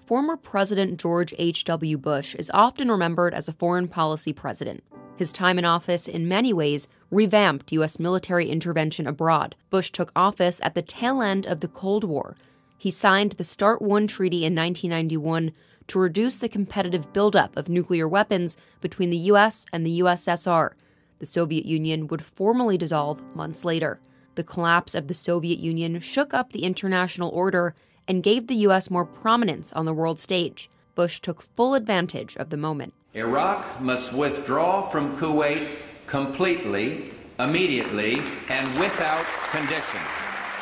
Former President George H.W. Bush is often remembered as a foreign policy president. His time in office, in many ways, revamped U.S. military intervention abroad. Bush took office at the tail end of the Cold War. He signed the START I Treaty in 1991 to reduce the competitive buildup of nuclear weapons between the U.S. and the USSR. The Soviet Union would formally dissolve months later. The collapse of the Soviet Union shook up the international order and gave the U.S. more prominence on the world stage. Bush took full advantage of the moment. Iraq must withdraw from Kuwait completely, immediately, and without condition.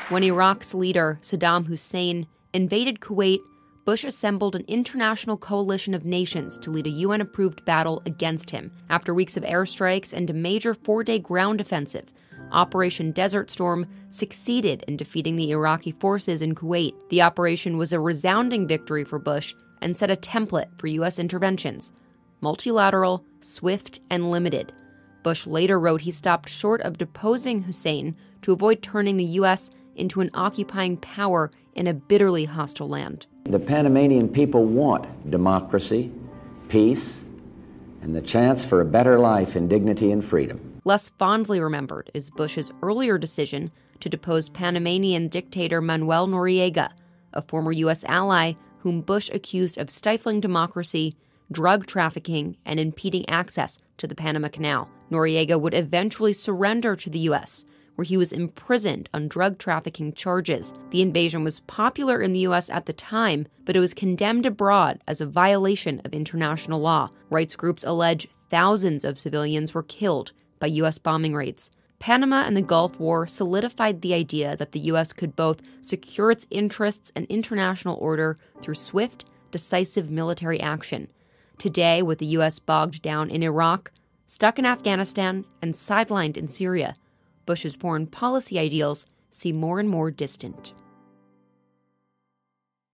When Iraq's leader, Saddam Hussein, invaded Kuwait, Bush assembled an international coalition of nations to lead a UN-approved battle against him. After weeks of airstrikes and a major 4-day ground offensive, Operation Desert Storm succeeded in defeating the Iraqi forces in Kuwait. The operation was a resounding victory for Bush and set a template for U.S. interventions: multilateral, swift, and limited. Bush later wrote he stopped short of deposing Hussein to avoid turning the U.S. into an occupying power in a bitterly hostile land. The Panamanian people want democracy, peace, and the chance for a better life in dignity and freedom. Less fondly remembered is Bush's earlier decision to depose Panamanian dictator Manuel Noriega, a former U.S. ally whom Bush accused of stifling democracy, drug trafficking, and impeding access to the Panama Canal. Noriega would eventually surrender to the U.S., where he was imprisoned on drug trafficking charges. The invasion was popular in the U.S. at the time, but it was condemned abroad as a violation of international law. Rights groups allege thousands of civilians were killed by U.S. bombing raids. Panama and the Gulf War solidified the idea that the U.S. could both secure its interests and international order through swift, decisive military action. Today, with the U.S. bogged down in Iraq, stuck in Afghanistan, and sidelined in Syria, Bush's foreign policy ideals seem more and more distant.